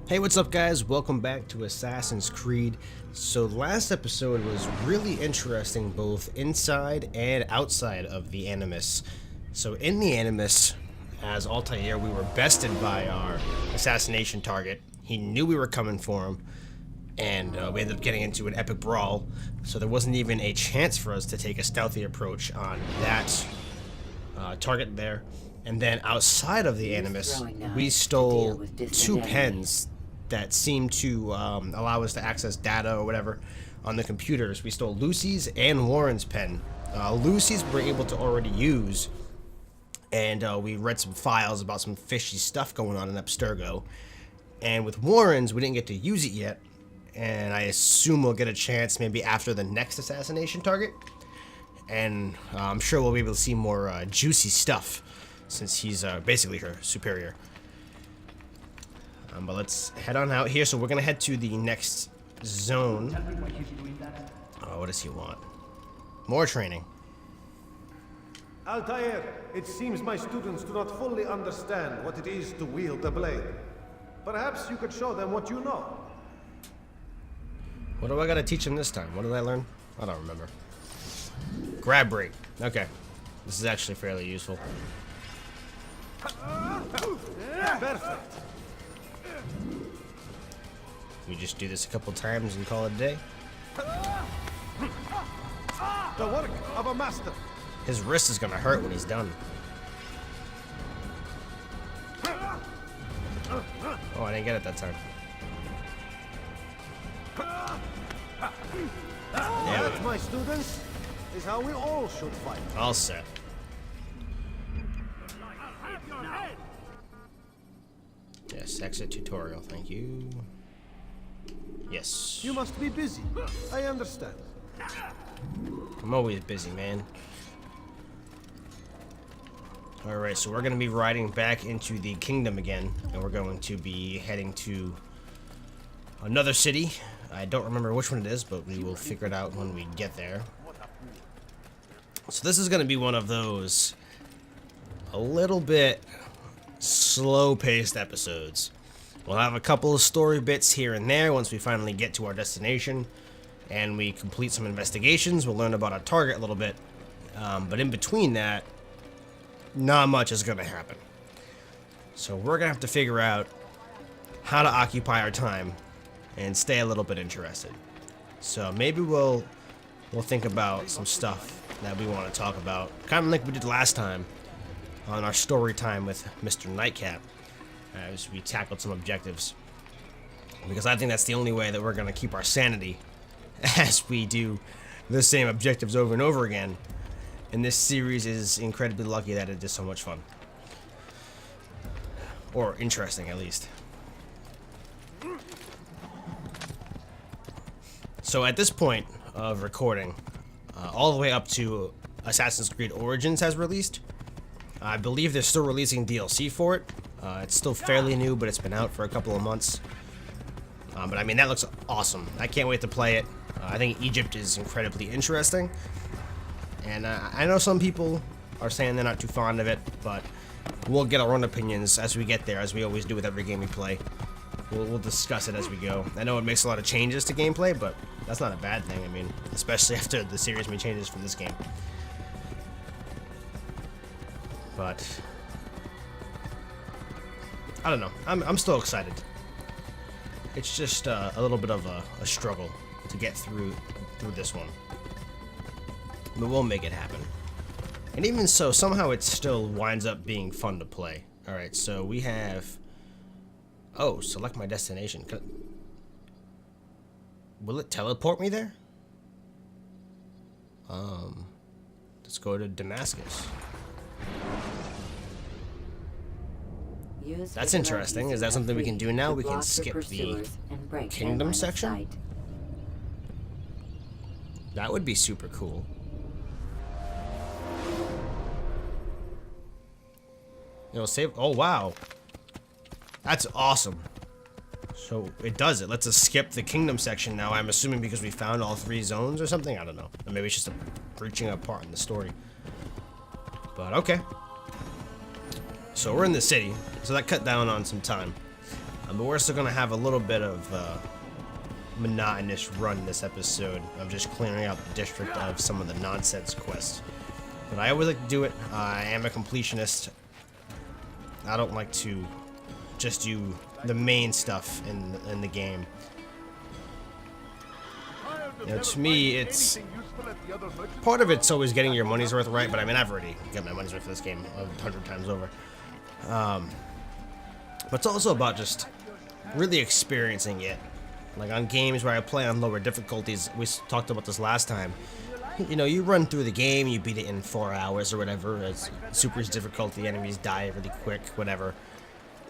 Hey, what's up guys? Welcome back to Assassin's Creed. So last episode was really interesting both inside and outside of the Animus. So in the Animus, as Altair, we were bested by our assassination target. He knew we were coming for him, and we ended up getting into an epic brawl. So there wasn't even a chance for us to take a stealthy approach on that target there. And then outside of the Animus, we stole two pens that seemed to allow us to access data or whatever on the computers. We stole Lucy's and Warren's pen. Lucy's we were able to already use, and we read some files about some fishy stuff going on in Abstergo. And with Warren's, we didn't get to use it yet, and I assume we'll get a chance maybe after the next assassination target. And I'm sure we'll be able to see more juicy stuff, since he's basically her superior. But let's head on out here. So we're gonna head to the next zone. What does he want? More training. Altair, it seems my students do not fully understand what it is to wield a blade. Perhaps you could show them what you know. What do I gotta teach them this time? What did I learn? I don't remember. Grab break. Okay. This is actually fairly useful. Perfect. We just do this a couple times and call it a day. The work of a master. His wrist is gonna hurt when he's done. Oh, I didn't get it that time. That, my students, is how we all should fight. All set. Yes, exit tutorial, thank you. Yes. You must be busy. I understand. I'm always busy, man. Alright, so we're going to be riding back into the kingdom again, and we're going to be heading to another city. I don't remember which one it is, but we will figure it out when we get there. So this is going to be one of those a little bit slow-paced episodes. We'll have a couple of story bits here and there once we finally get to our destination and we complete some investigations. We'll learn about our target a little bit, but in between that, not much is going to happen. So we're going to have to figure out how to occupy our time and stay a little bit interested. So maybe we'll think about some stuff that we want to talk about, kind of like we did last time on our story time with MrKnightCap, as we tackled some objectives, because I think that's the only way that we're going to keep our sanity as we do the same objectives over and over again. And this series is incredibly lucky that it is so much fun, or interesting at least. So at this point of recording, all the way up to Assassin's Creed Origins has released. I believe they're still releasing DLC for it. It's still fairly new, but it's been out for a couple of months. But I mean, that looks awesome. I can't wait to play it. I think Egypt is incredibly interesting. And I know some people are saying they're not too fond of it, but we'll get our own opinions as we get there, as we always do with every game we play. We'll discuss it as we go. I know it makes a lot of changes to gameplay, but that's not a bad thing. I mean, especially after the series made changes from this game. But I don't know. I'm still excited. It's just a little bit of a struggle to get through this one, but we'll make it happen. And even so, somehow it still winds up being fun to play. All right, so we have. Oh, select my destination. Will it teleport me there? Let's go to Damascus. That's interesting. Is that something we can do now? We can skip the kingdom section? That would be super cool. It'll save. Oh, wow. That's awesome. So it does it. Lets us skip the kingdom section now. I'm assuming because we found all 3 zones or something. I don't know. Or maybe it's just a breaching apart in the story. But okay. So we're in the city, so that cut down on some time. But we're still gonna have a little bit of monotonous run this episode of just clearing out the district of some of the nonsense quests. But I always like to do it. I am a completionist. I don't like to just do the main stuff in the game. You know, to me, it's part of it's always getting your money's worth right. But I mean, I've already got my money's worth for this game 100 times over. But it's also about just really experiencing it. Like on games where I play on lower difficulties, we talked about this last time. You know, you run through the game, you beat it in 4 hours or whatever. It's super difficult, the enemies die really quick, whatever.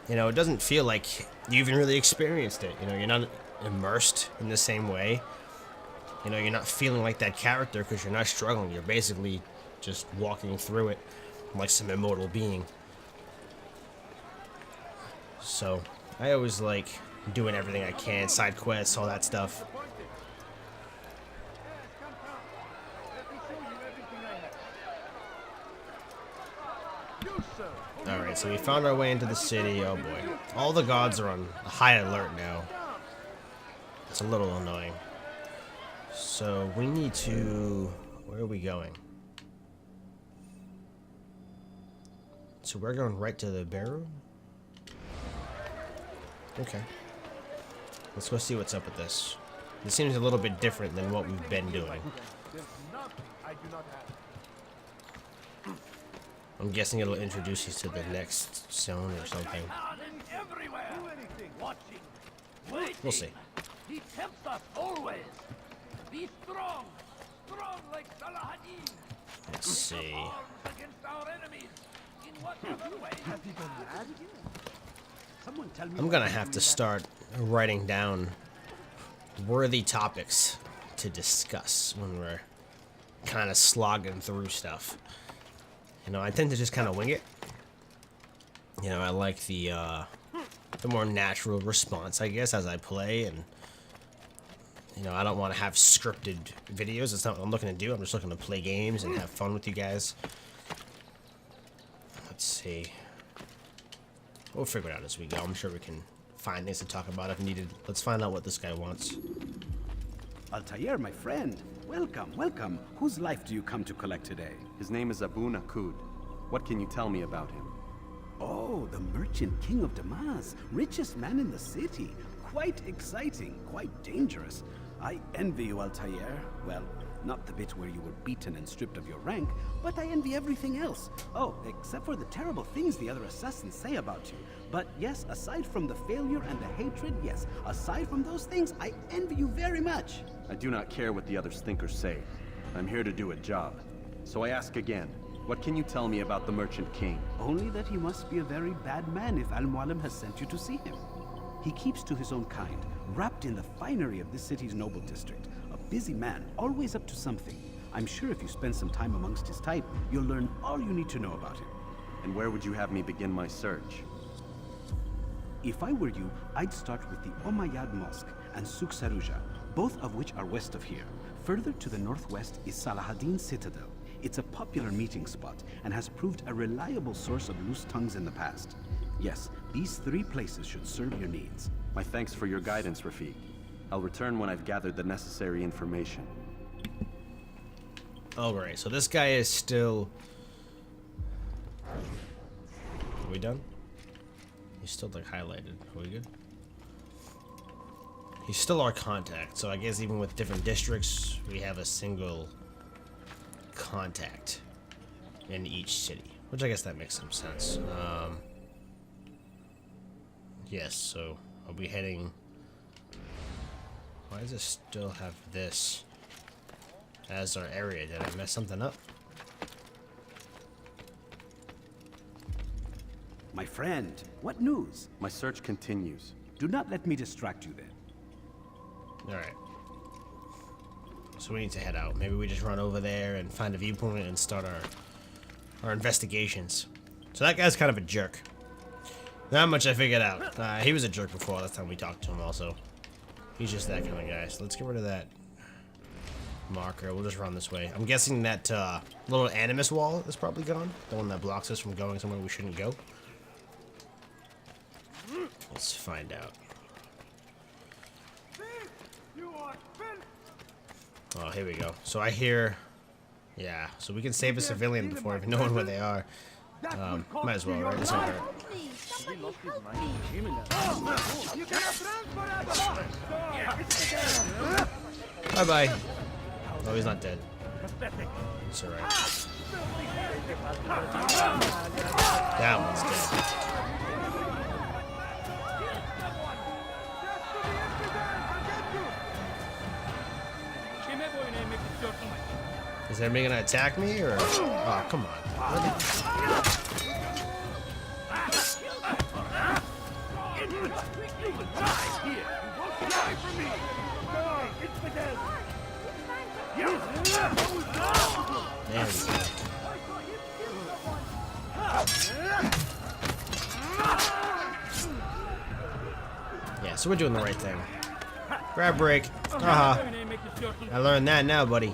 You know, it doesn't feel like you even really experienced it. You know, you're not immersed in the same way. You know, you're not feeling like that character because you're not struggling. You're basically just walking through it like some immortal being. So, I always like doing everything I can, side quests, all that stuff. Alright, so we found our way into the city. Oh boy. All the gods are on high alert now. It's a little annoying. So we need to... Where are we going? So we're going right to the barroom? Okay. Let's go see what's up with this. This seems a little bit different than what we've been doing. I'm guessing it'll introduce us to the next zone or something. We'll see. He tempts us always. Be strong, strong like Salahadin. Let's see. Against our enemies. In whatever way. I'm gonna have to start writing down worthy topics to discuss when we're kind of slogging through stuff. You know, I tend to just kind of wing it. You know, I like the more natural response, I guess, as I play, and you know, I don't want to have scripted videos. That's not what I'm looking to do. I'm just looking to play games and have fun with you guys. Let's see. We'll figure it out as we go. I'm sure we can find things to talk about if needed. Let's find out what this guy wants. Altair, my friend. Welcome, welcome. Whose life do you come to collect today? His name is Abu Nakud. What can you tell me about him? Oh, the merchant king of Damascus. Richest man in the city. Quite exciting, quite dangerous. I envy you, Altair. Well, not the bit where you were beaten and stripped of your rank, but I envy everything else. Oh, except for the terrible things the other assassins say about you. But yes, aside from the failure and the hatred, yes, aside from those things, I envy you very much. I do not care what the others think or say. I'm here to do a job. So I ask again, what can you tell me about the Merchant King? Only that he must be a very bad man if Al-Mualim has sent you to see him. He keeps to his own kind, wrapped in the finery of this city's noble district. A busy man, always up to something. I'm sure if you spend some time amongst his type, you'll learn all you need to know about him. And where would you have me begin my search? If I were you, I'd start with the Umayyad Mosque and Souk Saruja, both of which are west of here. Further to the northwest is Salahadin Citadel. It's a popular meeting spot and has proved a reliable source of loose tongues in the past. Yes, these 3 places should serve your needs. My thanks for your guidance, Rafiq. I'll return when I've gathered the necessary information. Alright, so this guy is still... Are we done? He's still like highlighted. Are we good? He's still our contact, so I guess even with different districts, we have a single contact in each city. Which I guess that makes some sense. Yes, so are we heading... Why does it still have this as our area? Did I mess something up? My friend, what news? My search continues. Do not let me distract you then. Alright. So we need to head out. Maybe we just run over there and find a viewpoint and start our investigations. So that guy's kind of a jerk. Not much I figured out. He was a jerk before last time we talked to him also. He's just that kind of guy. So let's get rid of that marker. We'll just run this way. I'm guessing that little animus wall is probably gone. The one that blocks us from going somewhere we shouldn't go. Let's find out. Oh, here we go. So I hear... Yeah, so we can save a civilian before even knowing where they are. Might as well, right? This won't hurt. Bye-bye. Oh, he's not dead. It's alright. That one's dead. Is enemy gonna attack me, or... Oh, come on. Really? There we go. Yeah, so we're doing the right thing. Grab break. Haha. I learned that now, buddy.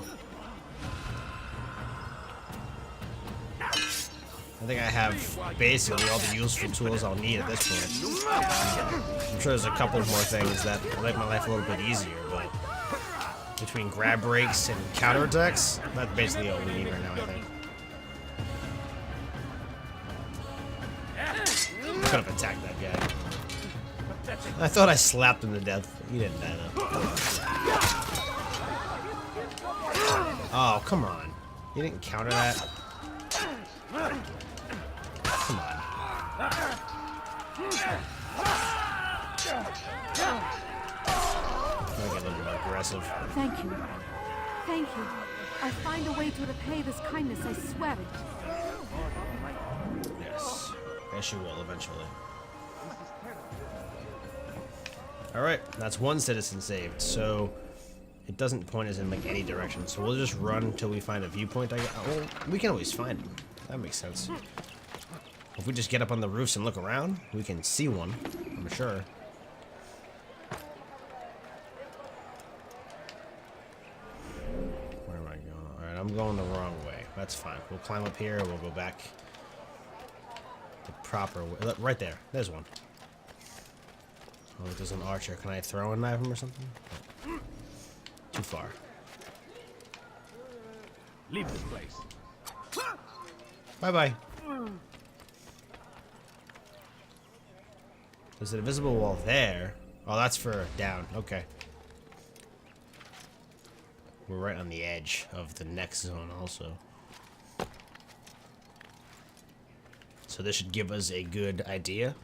I think I have basically all the useful tools I'll need at this point. I'm sure there's a couple more things that make my life a little bit easier, but between grab breaks and counterattacks, that's basically all we need right now, I think. I could have attacked that guy. I thought I slapped him to death. He didn't die though. Oh, come on. You didn't counter that? Come on. I'll get a little more aggressive. Thank you. Thank you. I'll find a way to repay this kindness, I swear it. Yes. Yes, you will eventually. Alright, that's one citizen saved, so it doesn't point us in like any direction, so we'll just run until we find a viewpoint. Well, we can always find them. That makes sense. If we just get up on the roofs and look around, we can see one, I'm sure. Where am I going? Alright, I'm going the wrong way. That's fine. We'll climb up here, we'll go back the proper way. Look, right there. There's one. Oh, there's an archer. Can I throw a knife him or something? Oh. Too far. Leave this place. Bye-bye. There's an invisible wall there. Oh, that's for down. Okay. We're right on the edge of the next zone also. So this should give us a good idea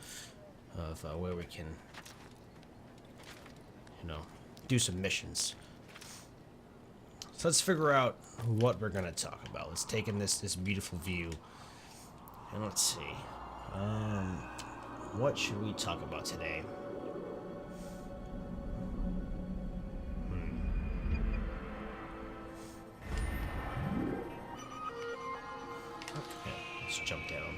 of where we can, you know, do some missions. So let's figure out what we're gonna talk about. Let's take in this beautiful view, and let's see. What should we talk about today? Okay, let's jump down.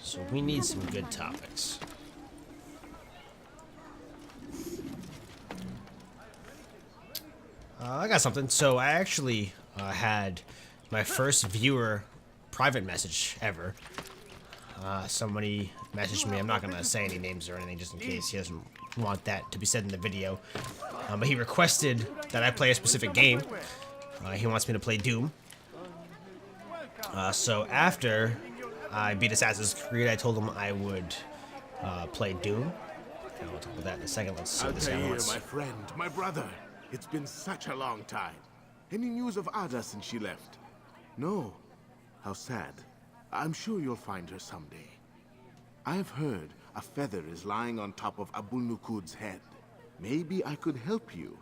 So we need some good topics. I got something. So I actually had my first viewer private message ever. Somebody messaged me. I'm not going to say any names or anything just in case he doesn't want that to be said in the video. But he requested that I play a specific game. He wants me to play Doom. So after I beat Assassin's Creed, I told him I would play Doom. And we'll talk about that in a second. Let's see what this guy wants. My friend, my brother. It's been such a long time. Any news of Ada since she left? No. How sad. I'm sure you'll find her someday. I've heard a feather is lying on top of Abul Nukud's head. Maybe I could help you.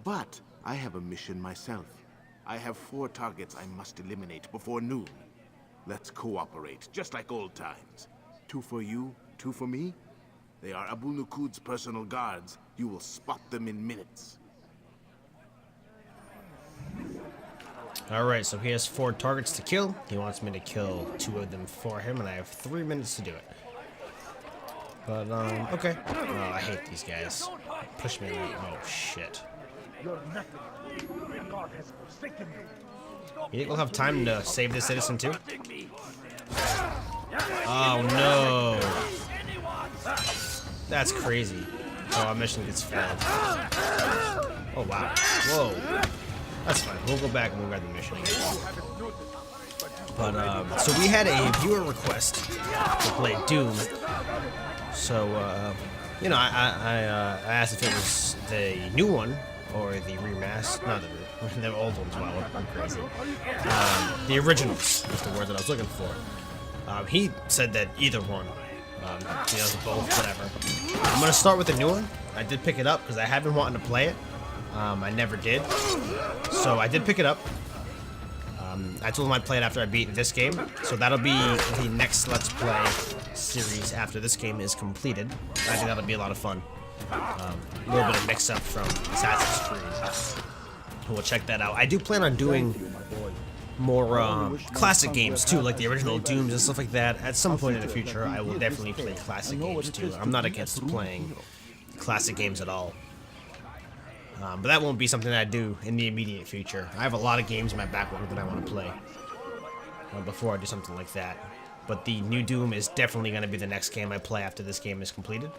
But I have a mission myself. I have 4 targets I must eliminate before noon. Let's cooperate, just like old times. 2 for you, 2 for me. They are Abul Nukud's personal guards. You will spot them in minutes. Alright, so he has 4 targets to kill. He wants me to kill 2 of them for him, and I have 3 minutes to do it. But, okay. Oh, I hate these guys. Push me around. Oh, shit. You think we'll have time to save this citizen, too? Oh no. That's crazy. Oh, our mission gets failed. Oh wow. Whoa. That's fine. We'll go back and we'll grab the mission. But so we had a viewer request to play Doom. So you know, I asked if it was the new one or the remaster. Not the old ones. Wow, I'm crazy. The originals is the word that I was looking for. He said that either one. You know, both, whatever. I'm gonna start with the new one. I did pick it up because I have been wanting to play it. I never did, so I did pick it up. I told him I'd play it after I beat this game, so that'll be the next Let's Play series after this game is completed. I think that'll be a lot of fun. A little bit of mix-up from Assassin's Creed. We'll check that out. I do plan on doing more classic games too, like the original Dooms and stuff like that. At some point in the future, I will definitely play classic games too. I'm not against playing classic games at all. But that won't be something that I do in the immediate future. I have a lot of games in my backlog that I want to play before I do something like that. But the new Doom is definitely going to be the next game I play after this game is completed.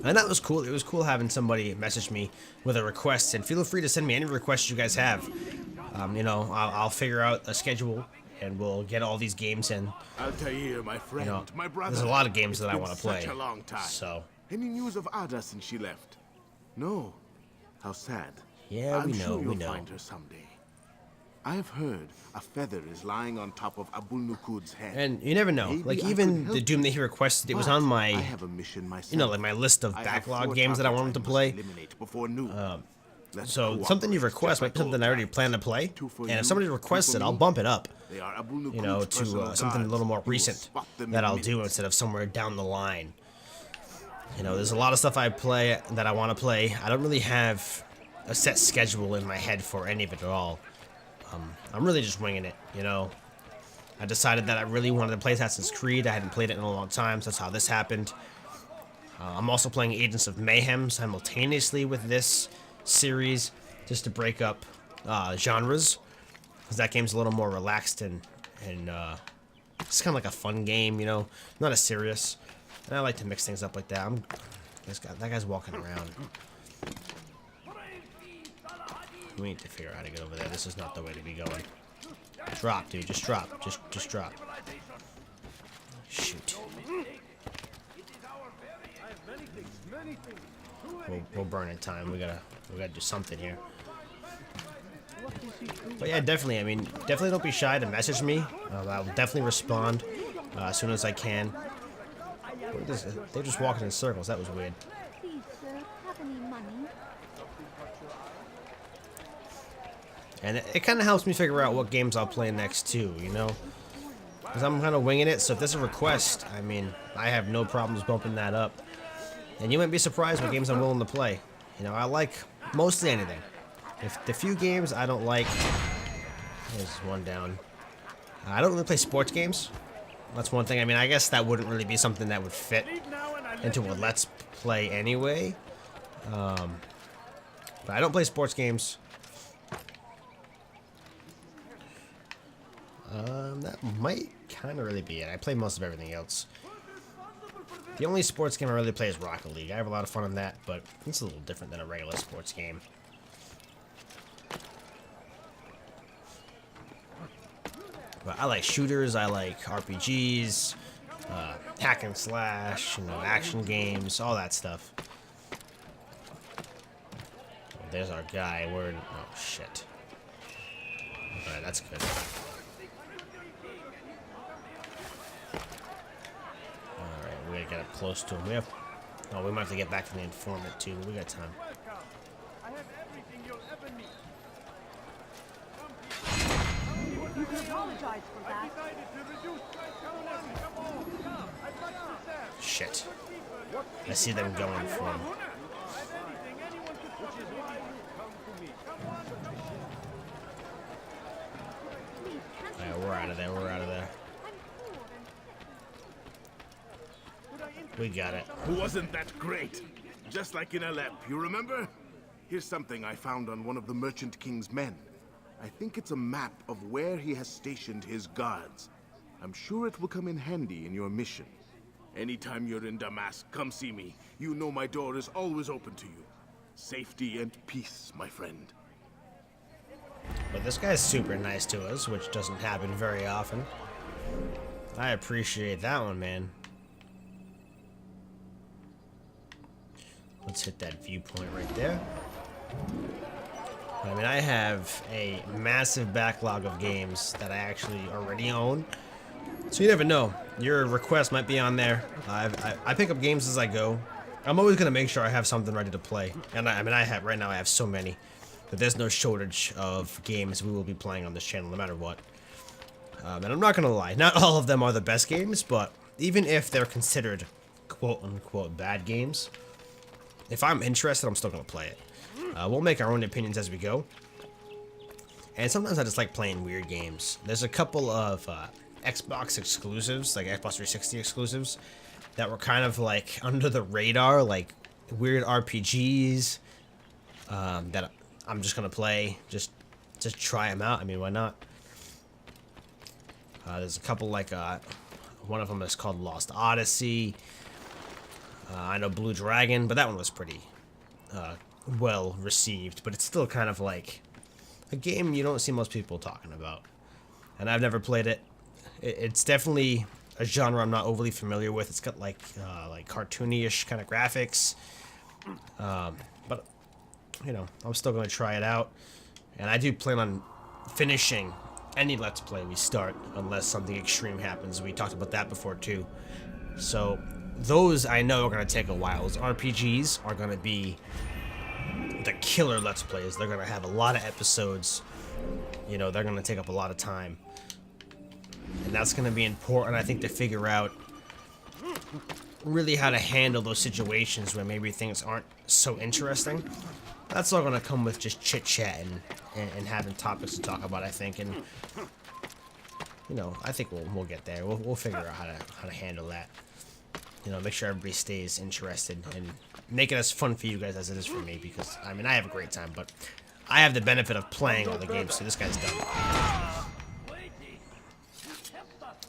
And that was cool. It was cool having somebody message me with a request. And feel free to send me any requests you guys have. You know, I'll figure out a schedule and we'll get all these games in. Altair, my friend, You know, my brother. there's a lot of games that I It's want to been play. Such a long time. So, Any news of Ada since she left? No. How sad. yeah, I'm we know, sure we you'll know. find her someday. I've heard a feather is lying on top of Abul Nukud's head. And you never know. Maybe Like, I even could help the Doom you. that he requested, it was But on I my, have a mission myself. you know, like my list of I have backlog 4 games that I targets wanted to must play. eliminate before noon. Let's So something you cooperate, request just might like be something old I already times. plan to play. 2 for And you, if somebody 2 requests for it, I'll me. bump it up. They are Abul You know, Nukud's to personal something a guards. little more You will recent spot them that in I'll do minutes. instead of somewhere down the line. You know, there's a lot of stuff I play that I want to play. I don't really have a set schedule in my head for any of it at all. I'm really just winging it, you know. I decided that I really wanted to play Assassin's Creed. I hadn't played it in a long time, so that's how this happened. I'm also playing Agents of Mayhem simultaneously with this series, just to break up genres. Because that game's a little more relaxed and it's kind of like a fun game, you know, not as serious. And I like to mix things up like that. That guy's walking around. We need to figure out how to get over there. This is not the way to be going. Drop, dude. Just drop. Just drop. Shoot. We'll burn in time. We gotta do something here. But yeah, definitely. I mean, definitely don't be shy to message me. I will definitely respond as soon as I can. They're just walking in circles. That was weird. Please, sir, have any money? And it kind of helps me figure out what games I'll play next too, you know? Because I'm kind of winging it, so if there's a request, I mean, I have no problems bumping that up. And you might be surprised what games I'm willing to play. You know, I like mostly anything. If the few games I don't like, there's one down. I don't really play sports games. That's one thing. I mean, I guess that wouldn't really be something that would fit into a Let's Play anyway. But I don't play sports games. That might kind of really be it. I play most of everything else. The only sports game I really play is Rocket League. I have a lot of fun in that, but it's a little different than a regular sports game. But I like shooters, I like RPGs, hack and slash, you know, action games, all that stuff. Oh, there's our guy. Oh, shit. Alright, that's good. Alright, we gotta get up close to him. We might have to get back to the informant too, but we got time. I have everything you'll ever need. You can apologize for that. Decided to reduce price colonialism. Come on, come. I'd like to serve. Shit. I see them going for him. Anything anyone could which is why you come to me. Come on. Alright, we're out of there. We're out of there. We got it. Wasn't that great? Just like in Alep, you remember? Here's something I found on one of the Merchant King's men. I think it's a map of where he has stationed his guards. I'm sure it will come in handy in your mission. Anytime you're in Damascus, come see me. You know my door is always open to you. Safety and peace, my friend. But this guy's super nice to us, which doesn't happen very often. I appreciate that one, man. Let's hit that viewpoint right there. I mean, I have a massive backlog of games that I actually already own. So you never know. Your request might be on there. I pick up games as I go. I'm always going to make sure I have something ready to play. And I mean, right now I have so many that there's no shortage of games we will be playing on this channel no matter what. And I'm not going to lie. Not all of them are the best games, but even if they're considered quote-unquote bad games, if I'm interested, I'm still going to play it. We'll make our own opinions as we go. And sometimes I just like playing weird games. There's a couple of Xbox exclusives, like Xbox 360 exclusives, that were kind of like under the radar, like weird RPGs that I'm just going to play, just try them out. I mean, why not? There's a couple like, one of them is called Lost Odyssey. I know Blue Dragon, but that one was pretty well received, but it's still kind of like a game you don't see most people talking about. And I've never played it. It's definitely a genre I'm not overly familiar with. It's got like cartoony-ish kind of graphics. But, you know, I'm still going to try it out. And I do plan on finishing any Let's Play we start, unless something extreme happens. We talked about that before, too. So, those I know are going to take a while. Those RPGs are going to be the killer Let's Plays. They're going to have a lot of episodes. You know, they're going to take up a lot of time. And that's going to be important, I think, to figure out really how to handle those situations where maybe things aren't so interesting. That's all going to come with just chit-chat and having topics to talk about, I think. And, you know, I think we'll get there. We'll figure out how to handle that. You know, make sure everybody stays interested and make it as fun for you guys as it is for me, because, I mean, I have a great time, but I have the benefit of playing all the games, so this guy's done.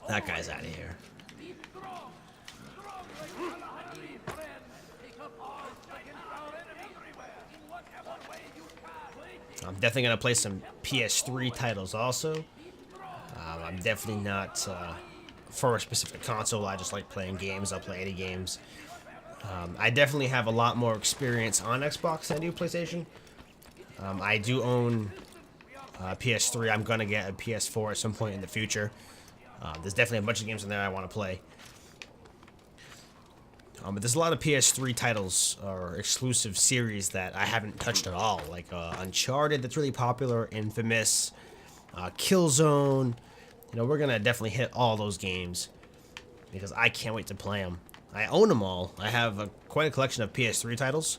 That guy's out of here. I'm definitely going to play some PS3 titles also. I'm definitely not for a specific console. I just like playing games. I'll play any games. I definitely have a lot more experience on Xbox than I do PlayStation. I do own PS3. I'm going to get a PS4 at some point in the future. There's definitely a bunch of games in there I want to play. But there's a lot of PS3 titles or exclusive series that I haven't touched at all, like Uncharted, that's really popular, Infamous, Killzone. You know, we're gonna definitely hit all those games because I can't wait to play them. I own them all. I have quite a collection of PS3 titles.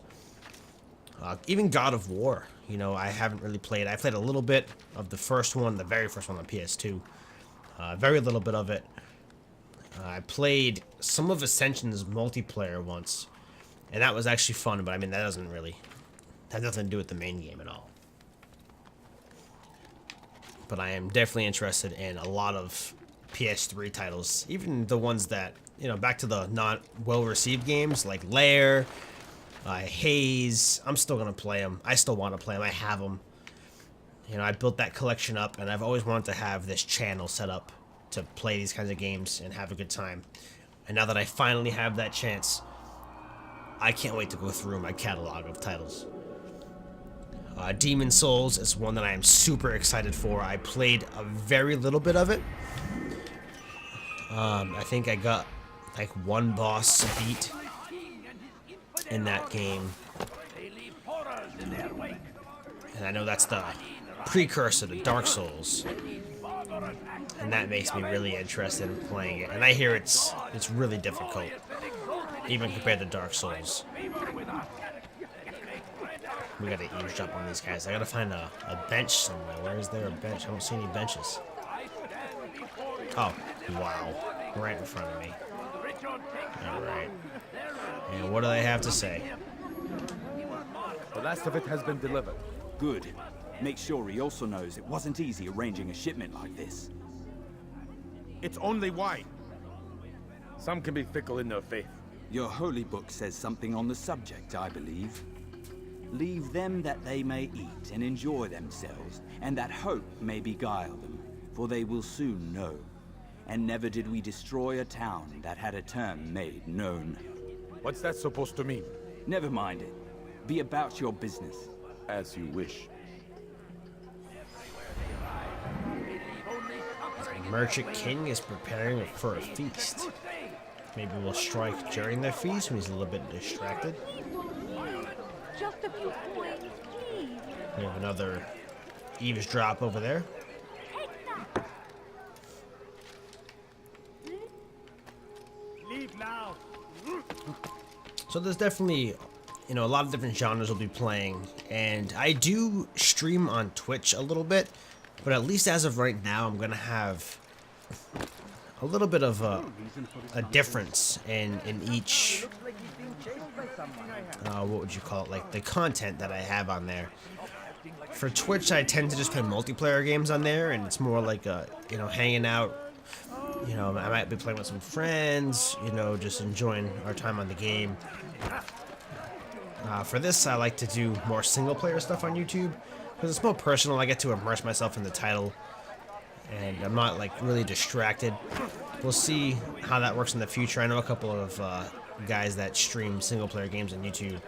Even God of War, you know, I haven't really played. I played a little bit of the first one, the very first one on PS2. Very little bit of it. I played some of Ascension's multiplayer once, and that was actually fun, but I mean, that doesn't really have nothing to do with the main game at all. But I am definitely interested in a lot of PS3 titles, even the ones that, you know, back to the not well-received games like Lair, Haze. I'm still going to play them. I still want to play them. I have them. You know, I built that collection up, and I've always wanted to have this channel set up to play these kinds of games and have a good time. And now that I finally have that chance, I can't wait to go through my catalog of titles. Demon Souls is one that I am super excited for. I played a very little bit of it. I think I got like one boss beat in that game. And I know that's the precursor to Dark Souls. And that makes me really interested in playing it. And I hear it's really difficult, even compared to Dark Souls. We gotta eavesdrop on these guys. I gotta find a bench somewhere. Where is there a bench? I don't see any benches. Oh, wow. Right in front of me. Alright. And what do they have to say? The last of it has been delivered. Good. Make sure he also knows it wasn't easy arranging a shipment like this. It's only wine. Some can be fickle in their faith. Your holy book says something on the subject, I believe. Leave them that they may eat and enjoy themselves, and that hope may beguile them, for they will soon know. And never did we destroy a town that had a term made known. What's that supposed to mean? Never mind it. Be about your business. As you wish. Merchant King is preparing for a feast. Maybe we'll strike during the feast when he's a little bit distracted. Just a few coins, please. We have another eavesdrop over there. Leave now. So there's definitely, you know, a lot of different genres we'll be playing, and I do stream on Twitch a little bit, but at least as of right now, I'm gonna have a little bit of a difference in each, what would you call it, like the content that I have on there. For Twitch, I tend to just play multiplayer games on there, and it's more like you know, hanging out. You know, I might be playing with some friends, you know, just enjoying our time on the game. For this, I like to do more single-player stuff on YouTube, because it's more personal. I get to immerse myself in the title, and I'm not, like, really distracted. We'll see how that works in the future. I know a couple of guys that stream single-player games on YouTube.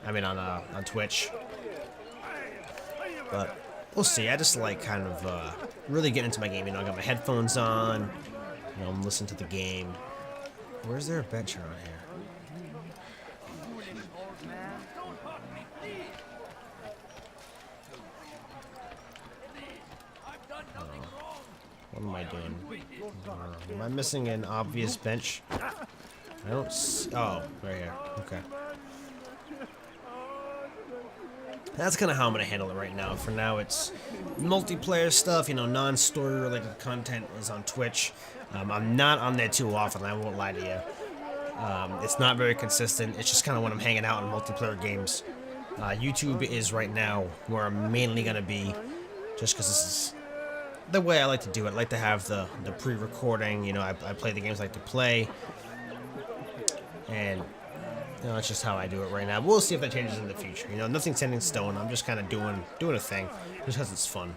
I mean, on Twitch. But we'll see. I just like kind of really getting into my game. You know, I got my headphones on. You know, I'm listening to the game. Where's there a bench around here? What am I doing? Am I missing an obvious bench? I don't see. Oh, right here. Okay. That's kind of how I'm going to handle it right now. For now, it's multiplayer stuff, you know, non-story related content is on Twitch. I'm not on there too often, I won't lie to you. It's not very consistent. It's just kind of when I'm hanging out in multiplayer games. YouTube is right now where I'm mainly going to be, just because this is the way I like to do it. I like to have the pre-recording, you know, I play the games I like to play. And you know, that's just how I do it right now. We'll see if that changes in the future. You know, nothing's set in stone. I'm just kind of doing a thing, just because it's fun.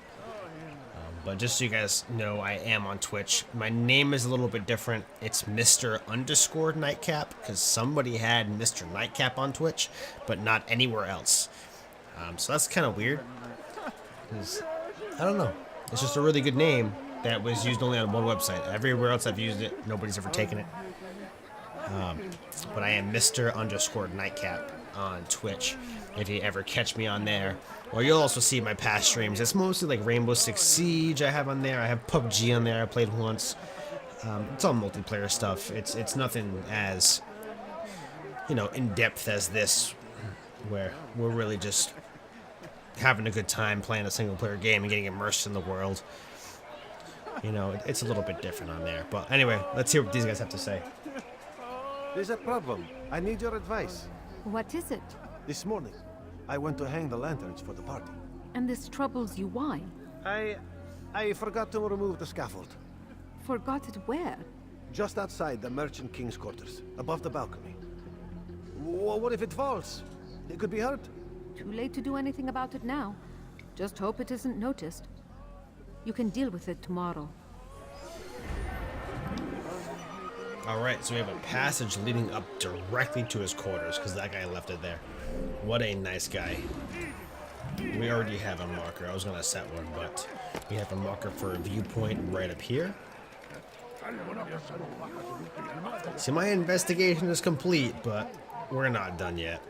But just so you guys know, I am on Twitch. My name is a little bit different. It's Mr_Knightcap, because somebody had MrKnightCap on Twitch, but not anywhere else. So that's kind of weird. I don't know. It's just a really good name that was used only on one website. Everywhere else I've used it, nobody's ever taken it. But I am Mr_Knightcap on Twitch, if you ever catch me on there. Or you'll also see my past streams. It's mostly like Rainbow Six Siege I have on there. I have PUBG on there I played once. It's all multiplayer stuff. It's nothing as, you know, in-depth as this, where we're really just having a good time playing a single-player game and getting immersed in the world. You know, it's a little bit different on there. But anyway, let's hear what these guys have to say. There's a problem. I need your advice. What is it? This morning, I went to hang the lanterns for the party. And this troubles you why? I forgot to remove the scaffold. Forgot it where? Just outside the Merchant King's quarters, above the balcony. What if it falls? It could be hurt. Too late to do anything about it now. Just hope it isn't noticed. You can deal with it tomorrow. Alright, so we have a passage leading up directly to his quarters, because that guy left it there. What a nice guy. We already have a marker. I was going to set one, but we have a marker for a viewpoint right up here. See, my investigation is complete, but we're not done yet.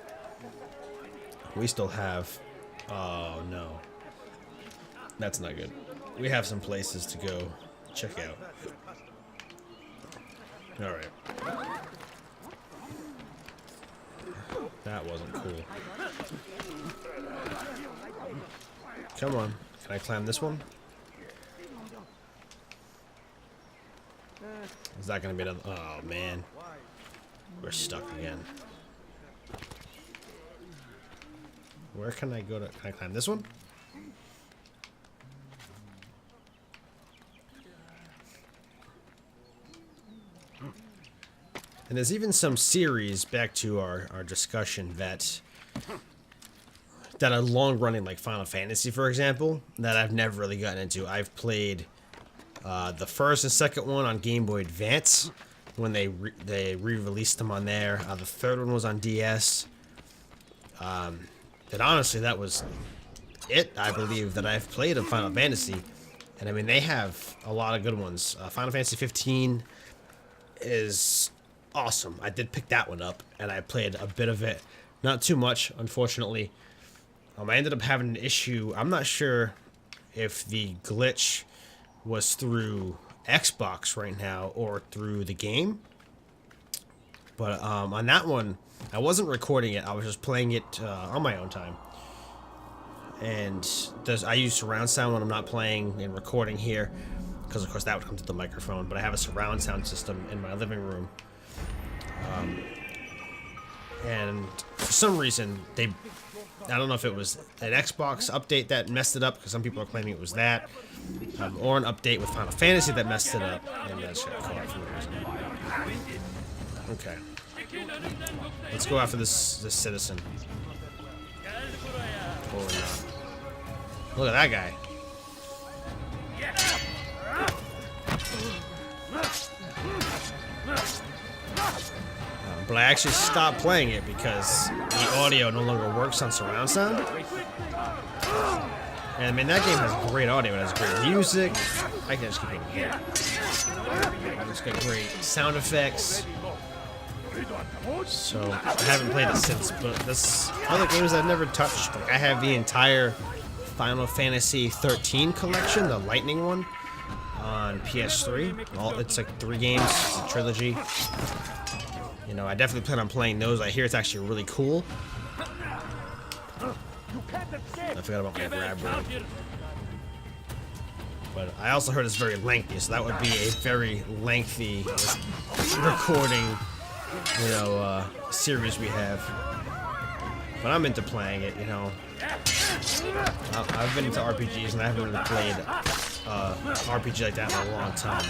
We still have... Oh, no. That's not good. We have some places to go check out. Alright. That wasn't cool. Come on. Can I climb this one? Is that gonna be another... Oh, man. We're stuck again. Where can I go to... Can I climb this one? And there's even some series, back to our discussion, that are long running, like Final Fantasy, for example, that I've never really gotten into. I've played the first and second one on Game Boy Advance when they re-released them on there. The third one was on DS. And honestly, that was it, I believe, that I've played of Final Fantasy. And I mean, they have a lot of good ones. Final Fantasy 15 is awesome. I did pick that one up, and I played a bit of it. Not too much, unfortunately. I ended up having an issue. I'm not sure if the glitch was through Xbox right now or through the game. But on that one, I wasn't recording it. I was just playing it on my own time. And I use surround sound when I'm not playing and recording here, because of course that would come to the microphone. But I have a surround sound system in my living room. And for some reason, I don't know if it was an Xbox update that messed it up, because some people are claiming it was that, or an update with Final Fantasy that messed it up, and that's shit caught for no reason. Okay. Let's go after this citizen. Or not. Look at that guy. But I actually stopped playing it because the audio no longer works on surround sound. And I mean, that game has great audio. It has great music. I can just keep it here. It's got great sound effects. So I haven't played it since, but this other games I've never touched. Like, I have the entire Final Fantasy 13 collection, the Lightning one, on PS3. It's like 3 games. It's a trilogy. You know, I definitely plan on playing those. I hear it's actually really cool. I forgot about my grab rig. But I also heard it's very lengthy, so that would be a very lengthy recording, you know, series we have. But I'm into playing it, you know. I've been into RPGs, and I haven't really played RPG like that in a long time.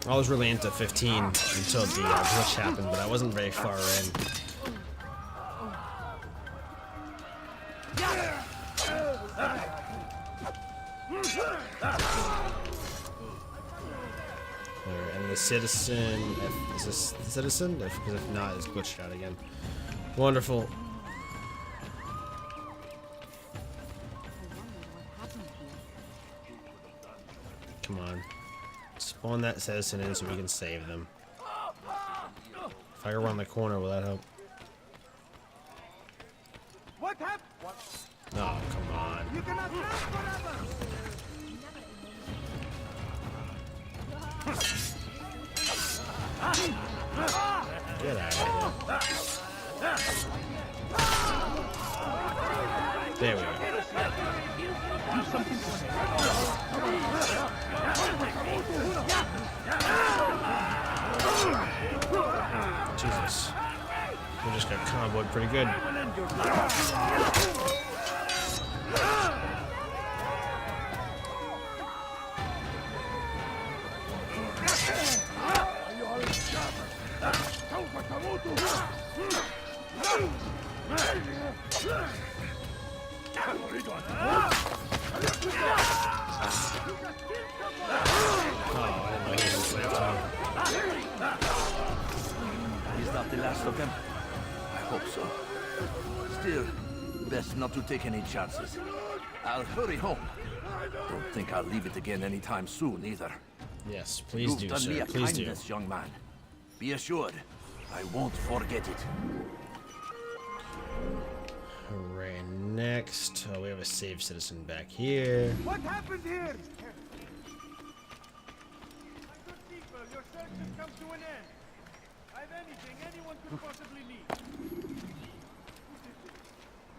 I was really into 15 until the glitch happened, but I wasn't very far in. And the citizen, is this the citizen? Because if not, it's glitched out again. Wonderful. Come on. Spawn that citizen in so we can save them. If I go around the corner, will that help? What happened? Oh, come on. You cannot last forever. Get out of here. There we go. Jesus. We just got comboed pretty good. Is that the last of them? I hope so. Still, best not to take any chances. I'll hurry home. Don't think I'll leave it again anytime soon, either. Yes, please do, You've done me sir. a Please do. kindness, young man. Be assured, I won't forget it. Alright, next. Oh, we have a saved citizen back here. What happened here? Good people, your search has come to an end. I've anything anyone could possibly need.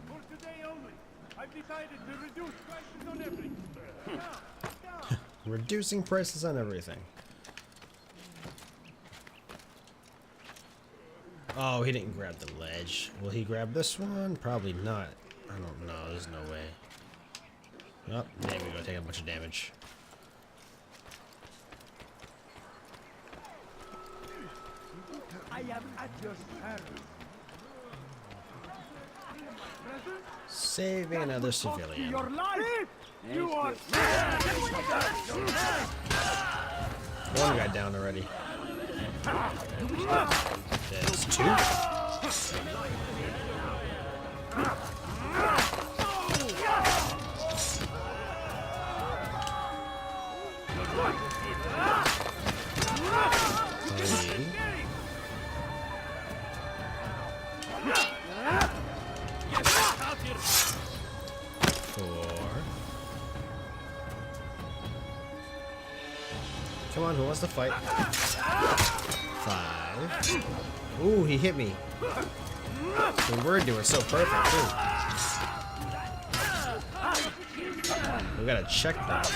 For today only, I've decided to reduce prices on everything. Down. Reducing prices on everything. Oh, he didn't grab the ledge. Will he grab this one? Probably not. I don't know. There's no way. Oh, there we go. Taking a bunch of damage. I am at your service. Saving another civilian. Your life! You are... One guy down already. There's two. Three. 4. Come on, who wants to fight? 5. Ooh, he hit me. The word doing so perfect too. We got a check back.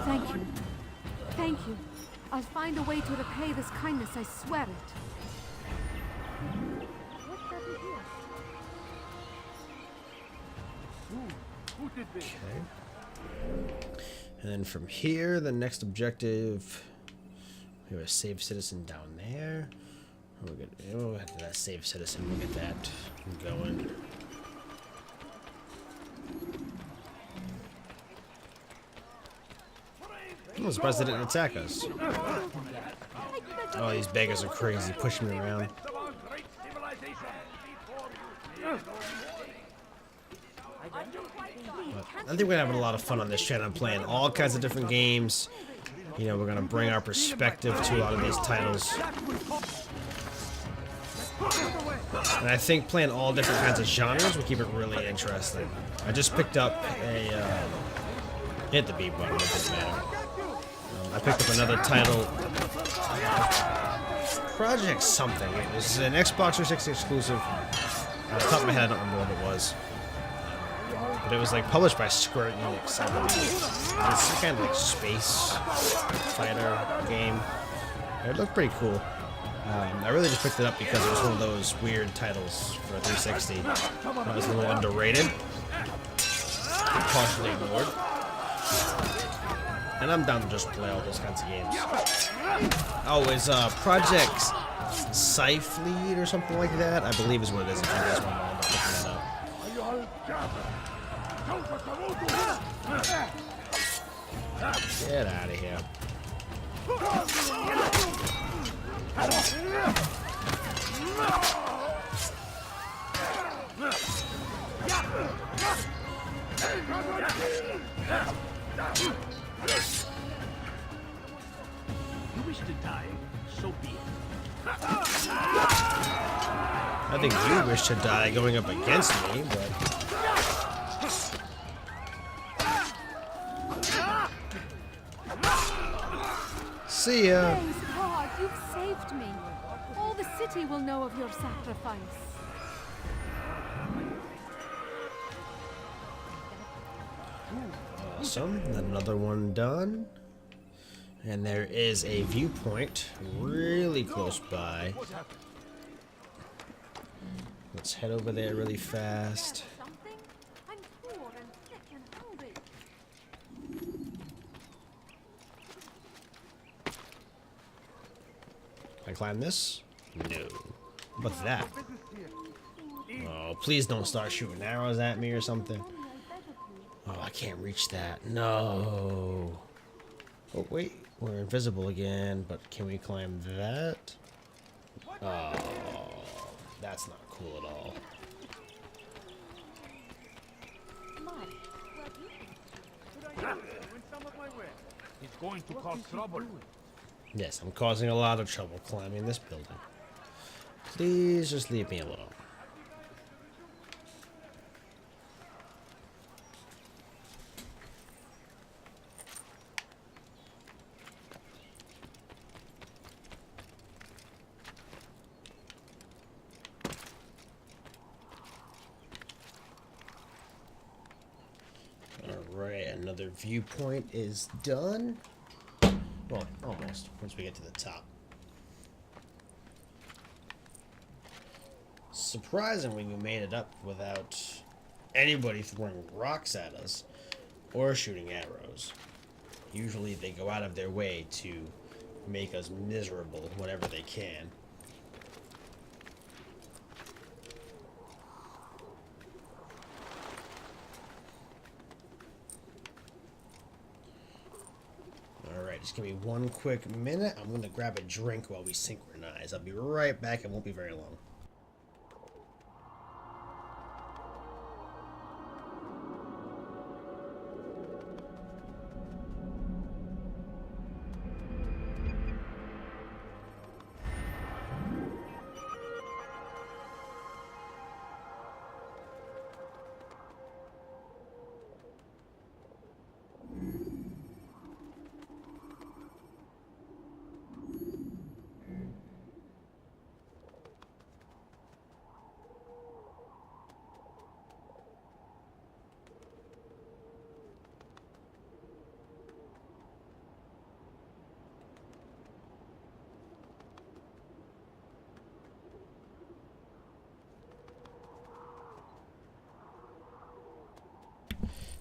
Thank you. Thank you. I'll find a way to repay this kindness, I swear it. Who did this? Okay. And then from here, the next objective, we have a save citizen down there. We'll get that save citizen. We'll get that going. I'm surprised they didn't attack us. Oh, these beggars are crazy, pushing me around. I think we're having a lot of fun on this channel. I'm playing all kinds of different games. You know, we're gonna bring our perspective to a lot of these titles. And I think playing all different kinds of genres will keep it really interesting. I just picked up a hit the B button, it doesn't matter. I picked up another title, Project something. It was an Xbox 360 exclusive. Off the top of my head, I don't remember what it was. But it was like published by Square Enix, I believe. It's some kind of like space fighter game. It looked pretty cool. I really just picked it up because it was one of those weird titles for 360. It was a little underrated. Partially ignored. And I'm down to just play all those kinds of games. Oh, it's Project Scythe Lead or something like that? I believe is what it is if you guys want to end up looking that up. Get out of here. You wish to die, so be it. I think you wish to die going up against me, but... See ya! Thanks, God, you've saved me. All the city will know of your sacrifice. Awesome. Another one done. And there is a viewpoint really close by. Let's head over there really fast. I'm poor and sick and hungry. Can I climb this? No. What's that? Oh, please don't start shooting arrows at me or something. Oh, I can't reach that. No. Oh, wait. We're invisible again, but can we climb that? Oh, that's not cool at all. It's going to cause trouble. Yes, I'm causing a lot of trouble climbing this building. Please just leave me alone. Alright, another viewpoint is done. Well, almost, once we get to the top. Surprisingly, we made it up without anybody throwing rocks at us or shooting arrows. Usually they go out of their way to make us miserable whenever they can. Alright, just give me one quick minute. I'm going to grab a drink while we synchronize. I'll be right back. It won't be very long.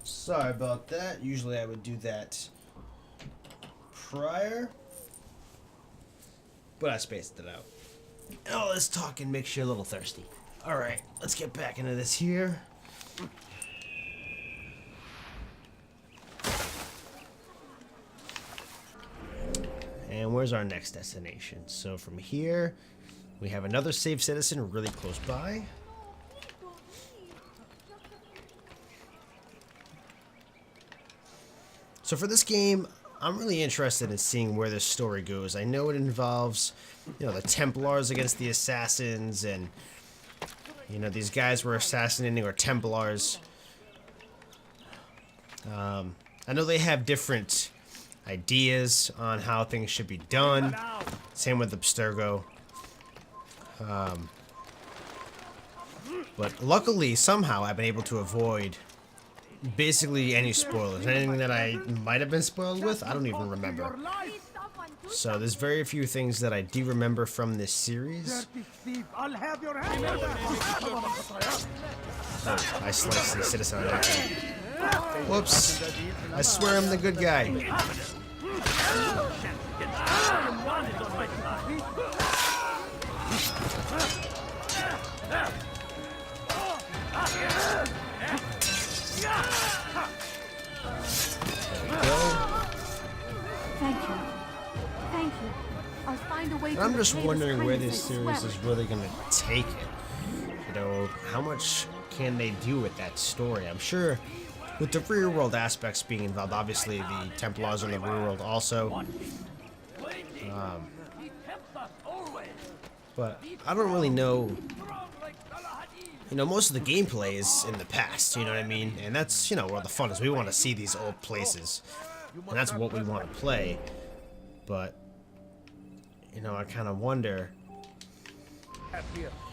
Sorry about that. Usually I would do that prior, but I spaced it out. And all this talking makes you a little thirsty. Alright, let's get back into this here. And where's our next destination? So from here, we have another safe citizen really close by. So for this game, I'm really interested in seeing where this story goes. I know it involves, you know, the Templars against the Assassins, and, you know, these guys were assassinating our Templars. I know they have different ideas on how things should be done. Same with Abstergo. But luckily, somehow, I've been able to avoid basically any spoilers. Anything that I might have been spoiled with, I don't even remember. So there's very few things that I do remember from this series. Ah, I sliced the citizen on accident. Whoops. I swear I'm the good guy. Thank you. Thank you. I'll find a way to I'm just repay wondering where this kindness series swear. is really going to take it. You know, how much can they do with that story? I'm sure with the real world aspects being involved, obviously the Templars in the real world also. But I don't really know. You know, most of the gameplay is in the past, you know what I mean? And that's, you know, where the fun is. We want to see these old places. And that's what we want to play. But, you know, I kind of wonder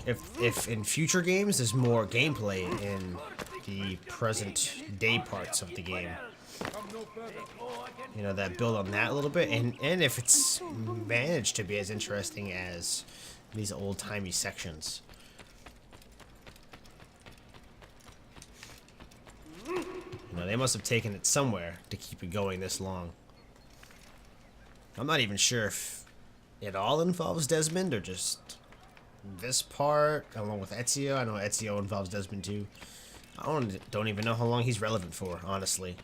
if in future games there's more gameplay in the present day parts of the game. You know, that build on that a little bit. And if it's managed to be as interesting as these old-timey sections. You know, they must have taken it somewhere to keep it going this long. I'm not even sure if it all involves Desmond or just this part, along with Ezio. I know Ezio involves Desmond too. I don't even know how long he's relevant for, honestly.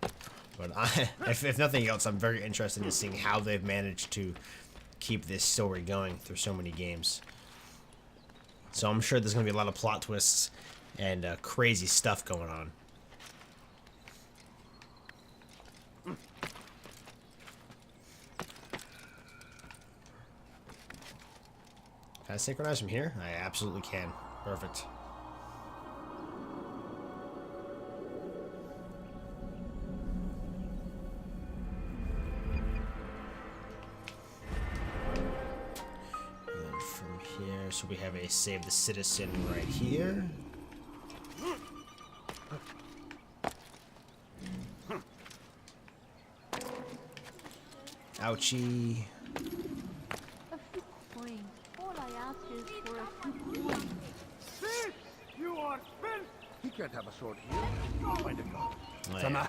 But if nothing else, I'm very interested in seeing how they've managed to keep this story going through so many games. So I'm sure there's going to be a lot of plot twists and crazy stuff going on. Can I synchronize from here? I absolutely can. Perfect. And from here, so we have a save the citizen right here. Ouchie. A few coins. All I ask is for a few coins. Thief! You are filth! He can't have a sword here. Find a gun. Oh, yeah.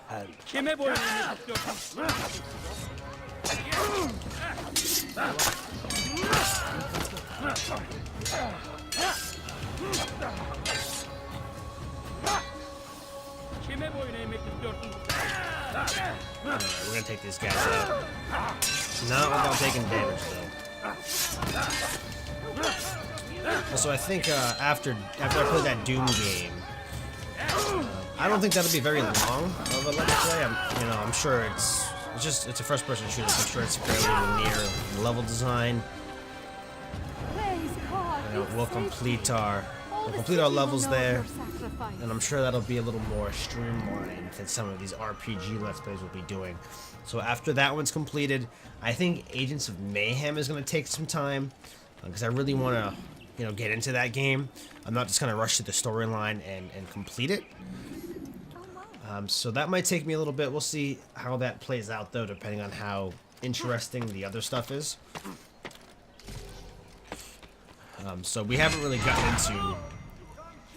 Alright, we're gonna take these guys out. Not without taking damage, though. Also, I think after I play that Doom game, I don't think that'll be very long of a let's play. I'm sure it's a first-person shooter. So I'm sure it's fairly linear level design. We'll complete our levels there, and I'm sure that'll be a little more streamlined than some of these RPG Let's Plays will be doing. So after that one's completed, I think Agents of Mayhem is going to take some time, because I really want to, get into that game. I'm not just going to rush to the storyline and complete it. So that might take me a little bit. We'll see how that plays out, though, depending on how interesting the other stuff is. So we haven't really gotten into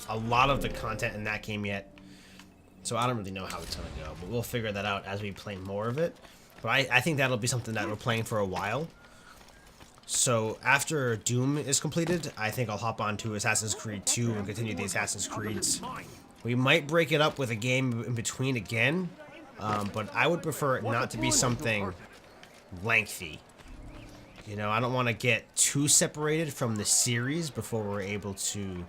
a lot of the content in that game yet, so I don't really know how it's going to go, but we'll figure that out as we play more of it. But I think that'll be something that we're playing for a while. So after Doom is completed, I think I'll hop on to Assassin's Creed 2 and continue the Assassin's Creeds. We might break it up with a game in between again, but I would prefer it not to be something lengthy. I don't want to get too separated from the series before we're able to,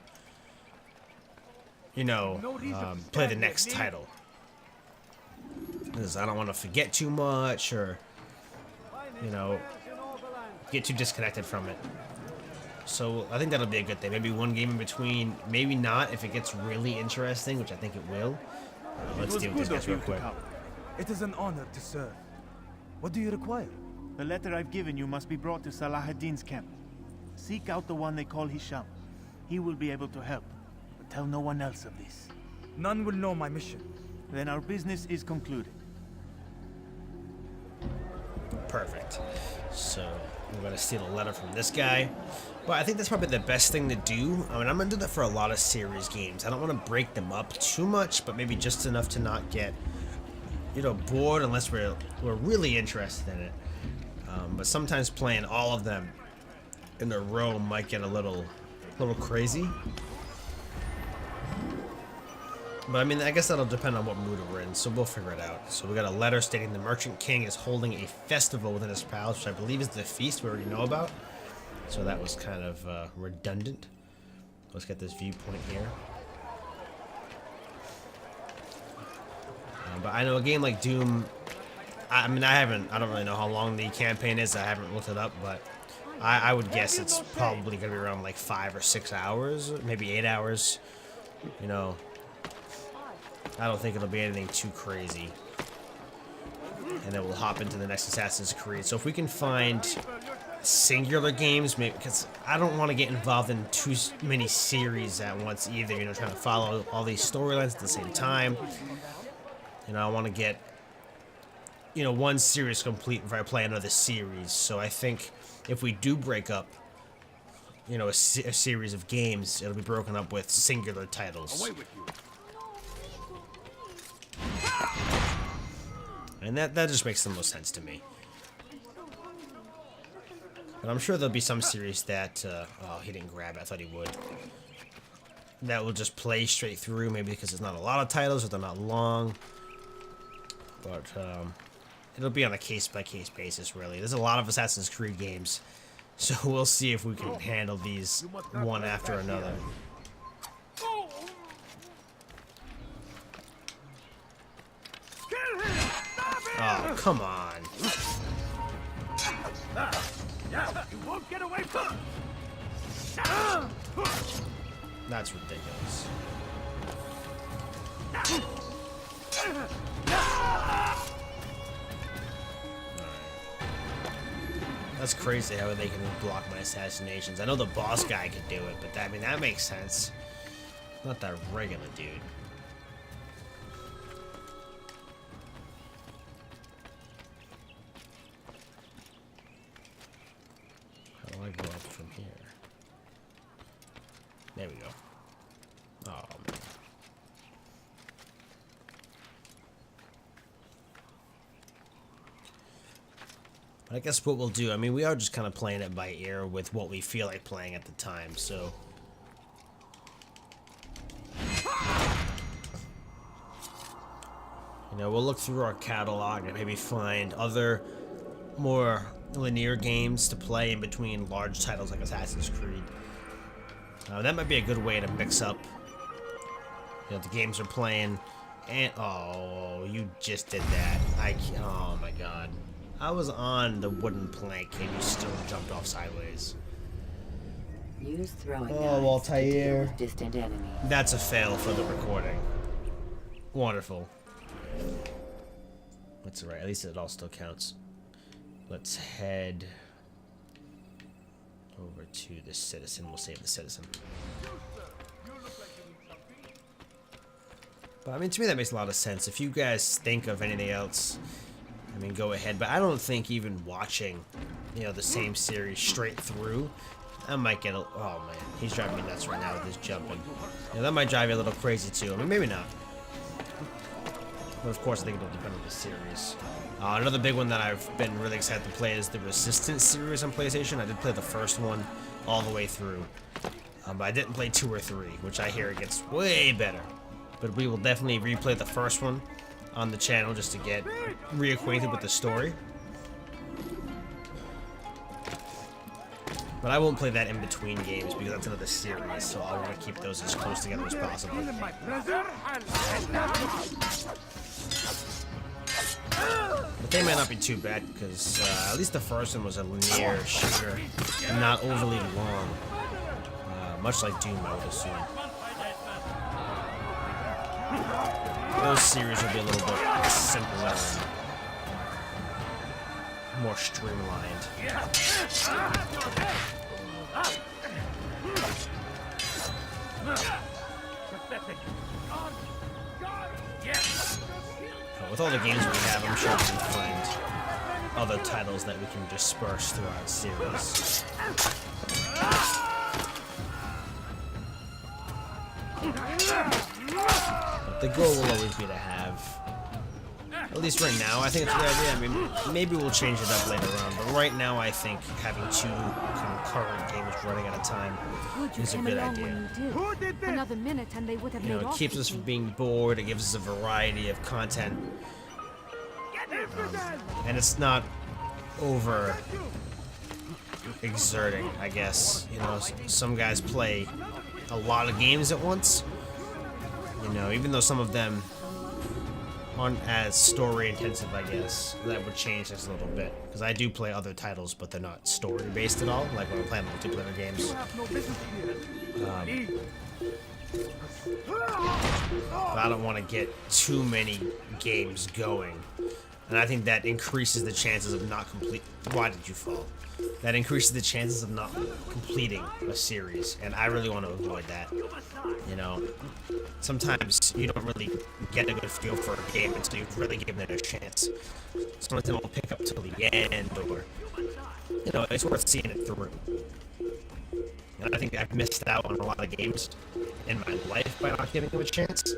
play the next title. Because I don't want to forget too much or, get too disconnected from it. So I think that'll be a good thing. Maybe one game in between, maybe not if it gets really interesting, which I think it will. Let's deal with this guys real quick. It is an honor to serve. What do you require? The letter I've given you must be brought to Salah ad-Din's camp. Seek out the one they call Hisham. He will be able to help. But tell no one else of this. None will know my mission. Then our business is concluded. Perfect. So we're gonna steal a letter from this guy. But I think that's probably the best thing to do. I'm gonna do that for a lot of series games. I don't want to break them up too much, but maybe just enough to not get, bored unless we're really interested in it. But sometimes playing all of them in a row might get a little crazy. But I guess that'll depend on what mood we're in, so we'll figure it out. So we got a letter stating the Merchant King is holding a festival within his palace, which I believe is the feast we already know about. So that was kind of redundant. Let's get this viewpoint here. But I know a game like Doom, I don't really know how long the campaign is. I haven't looked it up, but I would guess it's probably gonna be around like 5 or 6 hours, maybe 8 hours. I don't think it'll be anything too crazy. And then we'll hop into the next Assassin's Creed. So if we can find singular games, maybe, because I don't want to get involved in too many series at once either. Trying to follow all these storylines at the same time. I want to get, one series complete before I play another series. So I think if we do break up, a series of games, it'll be broken up with singular titles. Away with you. And that just makes the most sense to me. But I'm sure there'll be some series that, oh, he didn't grab it, I thought he would. That will just play straight through, maybe because there's not a lot of titles or they're not long. But, it'll be on a case-by-case basis, really. There's a lot of Assassin's Creed games, so we'll see if we can handle these one after another. Oh, come on. You won't get away from. That's ridiculous. That's crazy how they can block my assassinations. I know the boss guy could do it, but that makes sense. Not that regular dude. How do I go up from here? There we go. Oh, man. But I guess what we'll do, I mean, we are just kind of playing it by ear with what we feel like playing at the time, so... You know, we'll look through our catalog and maybe find other more linear games to play in between large titles like Assassin's Creed. That might be a good way to mix up, you know, the games we're playing. And oh, you just did that! Oh my god! I was on the wooden plank and you still jumped off sideways. Use throwing Oh, Altair. Distant enemy. That's a fail for the recording. Wonderful. That's alright. At least it all still counts. Let's head over to the citizen. We'll save the citizen. But I mean, to me that makes a lot of sense. If you guys think of anything else, I mean, go ahead. But I don't think even watching, you know, the same series straight through, I might get a... Oh man, he's driving me nuts right now with his jumping. Yeah, that might drive you a little crazy too. I mean, maybe not. But of course, I think it'll depend on the series. Another big one that I've been really excited to play is the Resistance series on PlayStation. I did play the first one all the way through. But I didn't play 2 or 3, which I hear gets way better. But we will definitely replay the first one on the channel just to get reacquainted with the story. But I won't play that in between games because that's another series, so I want to keep those as close together as possible. But they might not be too bad because at least the first one was a linear shooter and not overly long. Much like Doom, I would assume. Those series will be a little bit simpler and more streamlined. With all the games we have, I'm sure we can find other titles that we can disperse throughout the series. But the goal will always be to have, at least right now, I think it's a good idea. I mean, maybe we'll change it up later on, but right now I think having 2 concurrent games running at a time is a good idea. Another minute and they would have You know, it keeps us from being bored, it gives us a variety of content. And it's not over exerting, I guess. You know, some guys play a lot of games at once. You know, even though some of them aren't as story intensive, I guess, that would change this a little bit. Because I do play other titles, but they're not story based at all, like when I'm playing multiplayer games. But I don't want to get too many games going. And I think that increases the chances of not complete. Why did you fall? That increases the chances of not completing a series, and I really want to avoid that. You know, sometimes you don't really get a good feel for a game until you've really given it a chance. Sometimes it won't pick up till the end, or you know, it's worth seeing it through. And I think I've missed out on a lot of games in my life by not giving them a chance.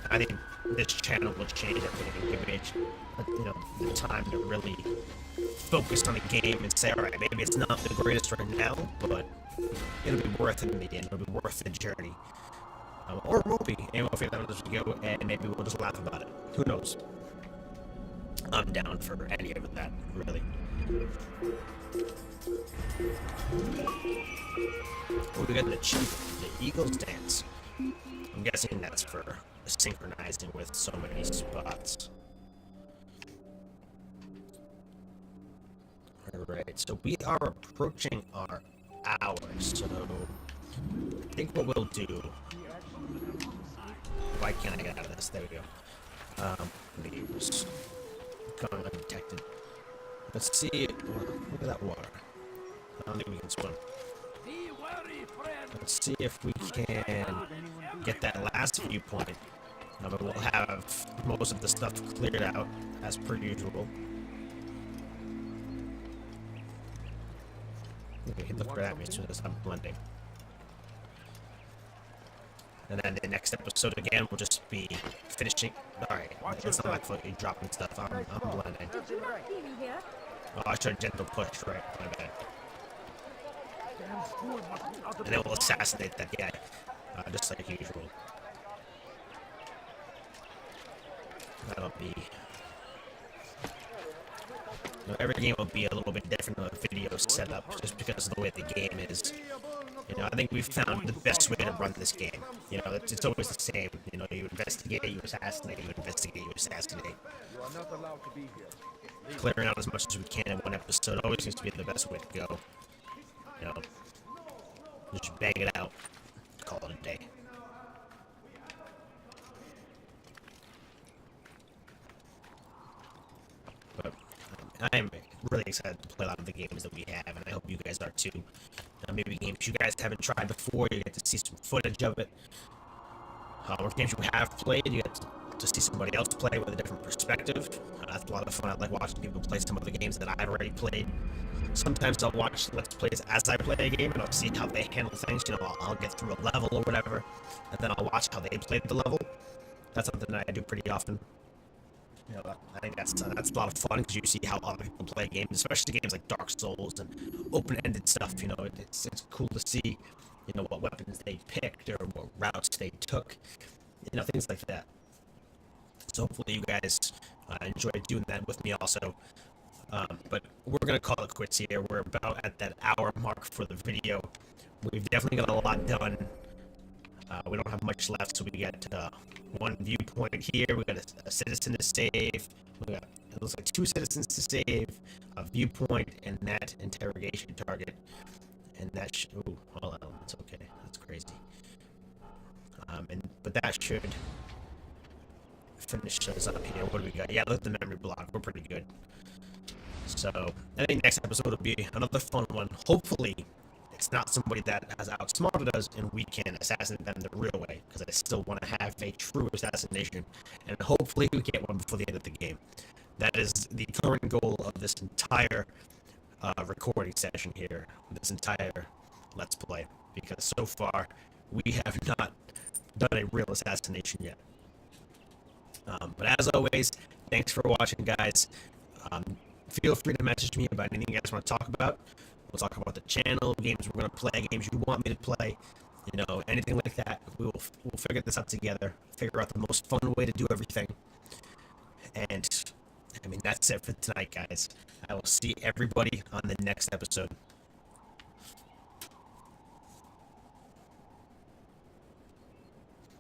I think this channel will change everything and give me, you know, the time to really focus on the game and say, all right, maybe it's not the greatest right now, but it'll be worth it in the end. It'll be worth the journey, or it won't be, and we'll figure that out as we go, and maybe we'll just laugh about it. Who knows? I'm down for any of that, really. Oh, we got an achievement, the Eagle's Dance. I'm guessing that's for synchronizing with so many spots. Alright, so we are approaching our hour, so I think what we'll do... Why can't I get out of this? There we go. Leaves. Going undetected. Let's see... Look at that water. I don't think we can swim. Let's see if we can get that last viewpoint. But we'll have most of the stuff cleared out as per usual. Okay, he looked right at me as soon as I'm blending. And then the next episode again will just be finishing. Alright, it's not my fault you're dropping stuff. I'm blending. Oh, I should have gentle push, right? My bad. And it will assassinate that guy, just like usual. That'll be... every game will be a little bit different of a video setup, just because of the way the game is. I think we've found the best way to run this game. It's always the same. You investigate, you assassinate, you investigate, you assassinate. Clearing out as much as we can in one episode always seems to be the best way to go. Just bang it out, call it a day. But I am really excited to play a lot of the games that we have, and I hope you guys are too. Maybe games you guys haven't tried before, you get to see some footage of it. Or games you have played, you get to see somebody else play with a different perspective. That's a lot of fun. I like watching people play some of the games that I've already played. Sometimes I'll watch Let's Plays as I play a game, and I'll see how they handle things. I'll get through a level or whatever, and then I'll watch how they played the level. That's something that I do pretty often. I think that's a lot of fun because you see how other people play games, especially games like Dark Souls and open-ended stuff. It's cool to see, what weapons they picked or what routes they took, things like that. So hopefully you guys enjoyed doing that with me also. But we're gonna call it quits here. We're about at that hour mark for the video. We've definitely got a lot done. We don't have much left, so we got one viewpoint here. We got a citizen to save. We got, it looks like 2 citizens to save, a viewpoint, and that interrogation target. And that ooh, all elements. Okay, that's crazy. But that should finish us up here. What do we got? Yeah, look at the memory block. We're pretty good. So I think next episode will be another fun one. Hopefully, it's not somebody that has outsmarted us and we can assassinate them the real way, because I still want to have a true assassination, and hopefully we get one before the end of the game. That is the current goal of this entire recording session here, this entire Let's Play, because so far we have not done a real assassination yet. But as always, thanks for watching, guys. Feel free to message me about anything you guys want to talk about. We'll talk about the channel, games we're going to play, games you want me to play, anything like that. We'll figure this out together, figure out the most fun way to do everything. And, that's it for tonight, guys. I will see everybody on the next episode.